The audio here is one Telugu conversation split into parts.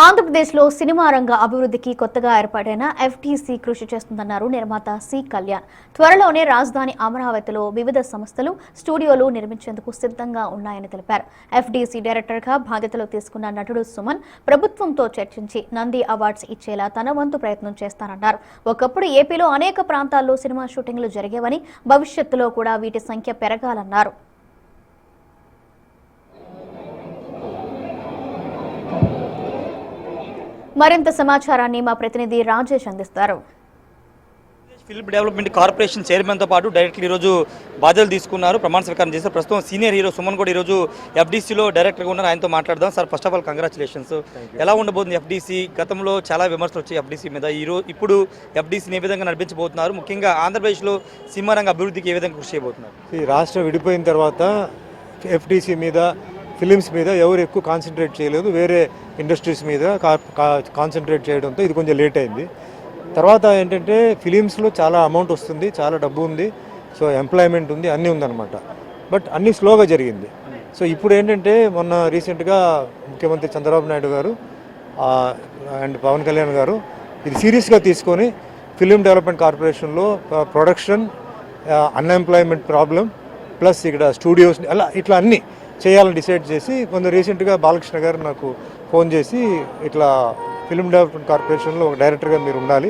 ఆంధ్రప్రదేశ్లో సినిమా రంగ అభివృద్ధికి కొత్తగా ఏర్పాటైన ఎఫ్టీసీ కృషి చేస్తుందన్నారు నిర్మాత సి కళ్యాణ్. త్వరలోనే రాజధాని అమరావతిలో వివిధ సంస్థలు స్టూడియోలు నిర్మించేందుకు సిద్ధంగా ఉన్నాయని తెలిపారు. ఎఫ్టీసీ డైరెక్టర్గా బాధ్యతలు తీసుకున్న నటుడు సుమన్ ప్రభుత్వంతో చర్చించి నంది అవార్డ్స్ ఇచ్చేలా తన వంతు ప్రయత్నం చేస్తానన్నారు. ఒకప్పుడు ఏపీలో అనేక ప్రాంతాల్లో సినిమా షూటింగ్లు జరిగేవని, భవిష్యత్తులో కూడా వీటి సంఖ్య పెరగాలన్నారు. మరింత సమాచారాన్ని మా ప్రతినిధి రాజేష్ అందిస్తారు. ఫిల్మ్ డెవలప్మెంట్ కార్పొరేషన్ చైర్మన్తో పాటు డైరెక్టర్ ఈరోజు బాధ్యతలు తీసుకున్నారు, ప్రమాణ స్వీకారం చేశారు. ప్రస్తుతం సీనియర్ హీరో సుమన్ కూడా ఈరోజు ఎఫ్డీసీలో డైరెక్టర్గా ఉన్నారు. ఆయనతో మాట్లాడదాం. Sir, first of all congratulations. ఎలా ఉండబోతుంది ఎఫ్డీసీ? గతంలో చాలా విమర్శలు వచ్చాయి ఎఫ్డీసీ మీద. ఇప్పుడు ఎఫ్డీసీని ఏ విధంగా నడిపించబోతున్నారు? ముఖ్యంగా ఆంధ్రప్రదేశ్లో సినిమా రంగ అభివృద్ధికి ఏ విధంగా కృషి చేయబోతున్నారు? ఈ రాష్ట్రం విడిపోయిన తర్వాత ఎఫ్డీసీ మీద, ఫిలిమ్స్ మీద ఎవరు ఎక్కువ కాన్సన్ట్రేట్ చేయలేదు. వేరే ఇండస్ట్రీస్ మీద కాన్సన్ట్రేట్ చేయడంతో ఇది కొంచెం లేట్ అయింది. తర్వాత ఏంటంటే ఫిలిమ్స్లో చాలా అమౌంట్ వస్తుంది, చాలా డబ్బు ఉంది, సో ఎంప్లాయ్మెంట్ ఉంది, అన్నీ ఉందన్నమాట. బట్ అన్నీ స్లోగా జరిగింది. సో ఇప్పుడు ఏంటంటే మొన్న రీసెంట్గా ముఖ్యమంత్రి చంద్రబాబు నాయుడు గారు అండ్ పవన్ కళ్యాణ్ గారు ఇది సీరియస్గా తీసుకొని ఫిలిం డెవలప్మెంట్ కార్పొరేషన్లో ప్రొడక్షన్, అన్ఎంప్లాయ్మెంట్ ప్రాబ్లం ప్లస్ ఇక్కడ స్టూడియోస్ అలా ఇట్లా అన్నీ చేయాలని డిసైడ్ చేసి కొంచెం రీసెంట్గా బాలకృష్ణ గారు నాకు ఫోన్ చేసి ఇట్లా ఫిల్మ్ డెవలప్మెంట్ కార్పొరేషన్లో ఒక డైరెక్టర్గా మీరు ఉండాలి,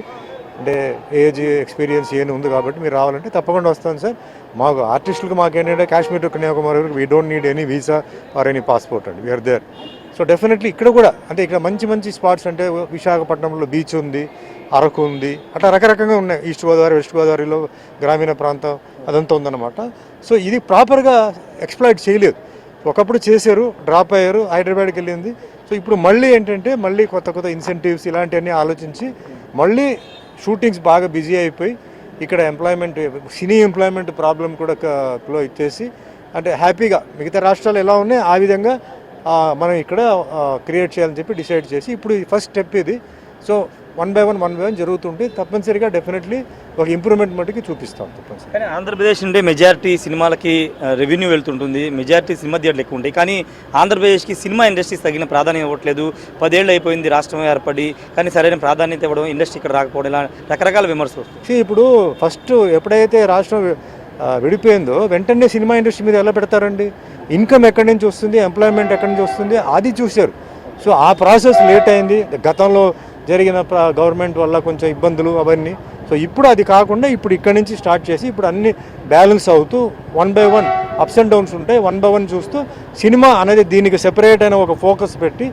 అంటే ఏజ్ ఎక్స్పీరియన్స్ ఏమి ఉంది కాబట్టి మీరు రావాలంటే తప్పకుండా వస్తాను సార్. మాకు ఆర్టిస్టులకు మాకేంటంటే కాశ్మీర్ టు కన్యాకుమారి వరకు we don't need any visa or any passport అండి, వీఆర్ దేర్. సో డెఫినెట్లీ ఇక్కడ కూడా అంటే ఇక్కడ మంచి మంచి స్పాట్స్ అంటే విశాఖపట్నంలో బీచ్ ఉంది, అరకు ఉంది, అట్లా రకరకంగా ఉన్నాయి. ఈస్ట్ గోదావరి, వెస్ట్ గోదావరిలో గ్రామీణ ప్రాంతం అదంతా ఉందన్నమాట. సో ఇది ప్రాపర్గా ఎక్స్ప్లాయిట్ చేయలేదు. ఒకప్పుడు చేశారు, డ్రాప్ అయ్యారు, హైదరాబాద్కి వెళ్ళింది. సో ఇప్పుడు మళ్ళీ ఏంటంటే మళ్ళీ కొత్త కొత్త ఇన్సెంటివ్స్ ఇలాంటివన్నీ ఆలోచించి మళ్ళీ షూటింగ్స్ బాగా బిజీ అయిపోయి ఇక్కడ ఎంప్లాయ్మెంట్, సినీ ఎంప్లాయ్మెంట్ ప్రాబ్లం కూడా ఇచ్చేసి అంటే హ్యాపీగా మిగతా రాష్ట్రాలు ఎలా ఉన్నాయి ఆ విధంగా మనం ఇక్కడ క్రియేట్ చేయాలని చెప్పి డిసైడ్ చేసి ఇప్పుడు ఫస్ట్ స్టెప్ ఇది. సో వన్ బై వన్ జరుగుతుంటే తప్పనిసరిగా డెఫినెట్లీ ఒక ఇంప్రూవ్మెంట్ మటుకి చూపిస్తాం తప్పనిసరి. కానీ ఆంధ్రప్రదేశ్ అంటే మెజారిటీ సినిమాలకి రెవెన్యూ వెళ్తుంటుంది, మెజారిటీ సినిమా థియేటర్లు ఎక్కువ ఉంటాయి. కానీ ఆంధ్రప్రదేశ్కి సినిమా ఇండస్ట్రీస్ తగిన ప్రాధాన్యత ఇవ్వట్లేదు. 10 ఏళ్ళు అయిపోయింది రాష్ట్రం ఏర్పడి, కానీ సరైన ప్రాధాన్యత ఇవ్వడం, ఇండస్ట్రీ ఇక్కడ రాకపోవడం, ఇలా రకరకాల విమర్శలు వస్తాయి. ఇప్పుడు ఫస్ట్ ఎప్పుడైతే రాష్ట్రం విడిపోయిందో వెంటనే సినిమా ఇండస్ట్రీ మీద ఎలా పెడతారండి? ఇన్కమ్ ఎక్కడి నుంచి వస్తుంది, ఎంప్లాయ్మెంట్ ఎక్కడి నుంచి వస్తుంది అది చూశారు. సో ఆ ప్రాసెస్ లేట్ అయింది గతంలో జరిగిన గవర్నమెంట్ వల్ల కొంచెం ఇబ్బందులు అవన్నీ. సో ఇప్పుడు అది కాకుండా ఇప్పుడు ఇక్కడి నుంచి స్టార్ట్ చేసి ఇప్పుడు అన్ని బ్యాలెన్స్ అవుతూ 1 by 1 అప్స్ అండ్ డౌన్స్ ఉంటాయి. 1 by 1 చూస్తూ సినిమా అనేది దీనికి సెపరేట్ అయిన ఒక ఫోకస్ పెట్టి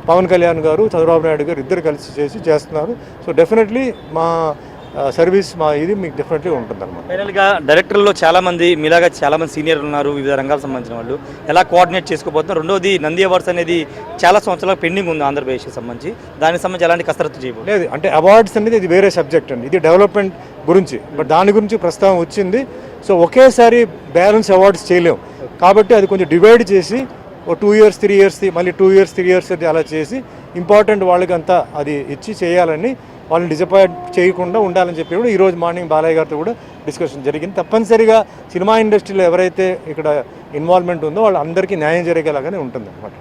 పవన్ కళ్యాణ్ గారు, చంద్రబాబు నాయుడు గారు ఇద్దరు కలిసి చేస్తున్నారు. సో డెఫినెట్లీ మా సర్వీస్ ఇది మీకు డెఫినెట్లీ ఉంటుంది అన్నమాట. ఫైనల్గా డైరెక్టర్లో చాలామంది మీలాగా చాలామంది సీనియర్ ఉన్నారు, వివిధ రంగాలకు సంబంధించిన వాళ్ళు. ఎలా కోఆర్డినేట్ చేసుకోబోతున్నారు? రెండోది, నంది అవార్డ్స్ అనేది చాలా సంవత్సరాల పెండింగ్ ఉంది ఆంధ్రప్రదేశ్కి సంబంధించి. దానికి సంబంధించి ఎలాంటి కసరత్తు చేయబోతుంది? లేదు అంటే అవార్డ్స్ అనేది ఇది వేరే సబ్జెక్ట్ అండి, ఇది డెవలప్మెంట్ గురించి. బట్ దాని గురించి ప్రస్తావన వచ్చింది. సో ఒకేసారి బ్యాలెన్స్ అవార్డ్స్ చేయలేము కాబట్టి అది కొంచెం డివైడ్ చేసి ఓ 2 years 3 years మళ్ళీ 2 years 3 years అలా చేసి ఇంపార్టెంట్ వాళ్ళకి అంతా అది ఇచ్చి చేయాలని, వాళ్ళని డిసప్పాయింట్ చేయకుండా ఉండాలని చెప్పి కూడా ఈరోజు మార్నింగ్ బాలయ్య గారితో కూడా డిస్కషన్ జరిగింది. తప్పనిసరిగా సినిమా ఇండస్ట్రీలో ఎవరైతే ఇక్కడ ఇన్వాల్వ్మెంట్ ఉందో వాళ్ళందరికీ న్యాయం జరిగేలాగానే ఉంటుంది అనమాట.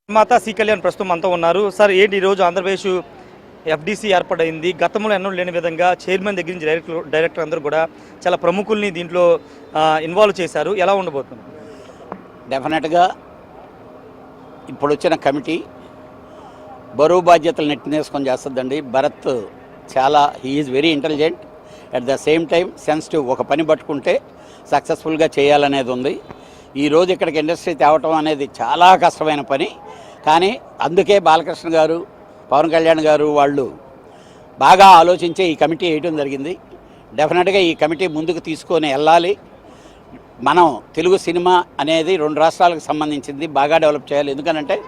నిర్మాత సి కళ్యాణ్ ప్రస్తుతం అంతా ఉన్నారు. సార్, ఏంటి ఈరోజు ఆంధ్రప్రదేశ్ ఎఫ్డీసీ ఏర్పడైంది, గతంలో ఎన్నో లేని విధంగా చైర్మన్ దగ్గర నుంచి డైరెక్టర్ అందరూ కూడా చాలా ప్రముఖుల్ని దీంట్లో ఇన్వాల్వ్ చేశారు. ఎలా ఉండబోతుంది? డెఫినెట్గా ఇప్పుడు వచ్చిన కమిటీ బరువు బాధ్యతలు నెట్టినేసుకొని చేస్తుందండి. భరత్ చాలా is very intelligent, at the same time sensitive. ఒక పని పట్టుకుంటే సక్సెస్ఫుల్గా చేయాలనేది ఉంది. ఈరోజు ఇక్కడికి ఇండస్ట్రీ తేవటం అనేది చాలా కష్టమైన పని. కానీ అందుకే బాలకృష్ణ గారు, పవన్ కళ్యాణ్ గారు వాళ్ళు బాగా ఆలోచించే ఈ కమిటీ వేయటం జరిగింది. డెఫినెట్గా ఈ కమిటీ ముందుకు తీసుకొని వెళ్ళాలి. మనం తెలుగు సినిమా అనేది 2 రాష్ట్రాలకు సంబంధించింది, బాగా డెవలప్ చేయాలి. ఎందుకనంటే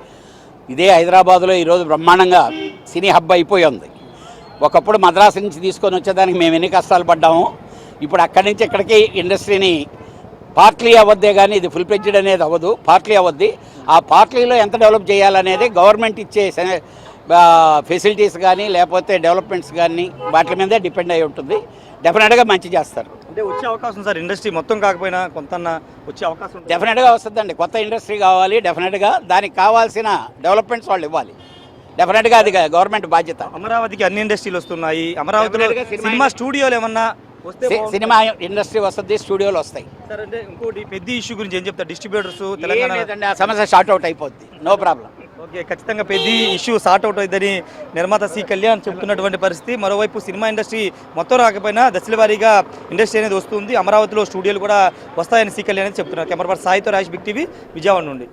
ఇదే హైదరాబాదులో ఈరోజు బ్రహ్మాండంగా సినీ హబ్ అయిపోయి ఉంది. ఒకప్పుడు మద్రాసు నుంచి తీసుకొని వచ్చేదానికి మేము ఎన్ని కష్టాలు పడ్డాము. ఇప్పుడు అక్కడి నుంచి ఇక్కడికి ఇండస్ట్రీని పార్ట్లీ అవ్వద్దే కానీ ఇది ఫుల్ ఫ్లెడ్జ్డ్ అనేది అవ్వదు, పార్ట్లీ అవ్వద్ది. ఆ పార్ట్లీలో ఎంత డెవలప్ చేయాలనేది గవర్నమెంట్ ఇచ్చే ఫెసిలిటీస్ కానీ లేకపోతే డెవలప్మెంట్స్ కానీ వాటి మీదే డిపెండ్ అయి ఉంటుంది. డెఫినెట్గా మంచి చేస్తారు. అంటే వచ్చే అవకాశం సార్, ఇండస్ట్రీ మొత్తం కాకపోయినా కొంత వచ్చే అవకాశం డెఫినెట్గా వస్తుందండి. కొత్త ఇండస్ట్రీ కావాలి, డెఫినెట్గా దానికి కావాల్సిన డెవలప్మెంట్స్ వాళ్ళు ఇవ్వాలి. డెఫినెట్గా అది గవర్నమెంట్ బాధ్యత. అమరావతికి అన్ని ఇండస్ట్రీలు వస్తున్నాయి, అమరావతిలో సినిమా స్టూడియోలు ఏమన్నా వస్తే సినిమా ఇండస్ట్రీ వస్తుంది, స్టూడియోలు వస్తాయి. సార్ అంటే ఇంకోటి పెద్ద ఇష్యూ గురించి ఏం చెప్తారు? డిస్ట్రిబ్యూటర్స్ ఏం తెలంగాణ లేదండి, ఆ సమస్య షార్ట్ అవుట్ అయిపోద్ది, నో ప్రాబ్లం. ఓకే, ఖచ్చితంగా పెద్ద ఇష్యూ సార్ట్ అవుట్ అవుతుందని నిర్మాత సి కళ్యాణ్ చెప్తున్నటువంటి పరిస్థితి. మరోవైపు సినిమా ఇండస్ట్రీ మొత్తం రాకపోయినా దశల వారీగా ఇండస్ట్రీ అనేది వస్తుంది, అమరావతిలో స్టూడియోలు కూడా వస్తాయని సి కళ్యాణ్ అనేది చెప్తున్నారు. కెమెరా పర్సన్ సాయితో రాజ్, బిగ్ టీవీ, విజయవాడ నుండి.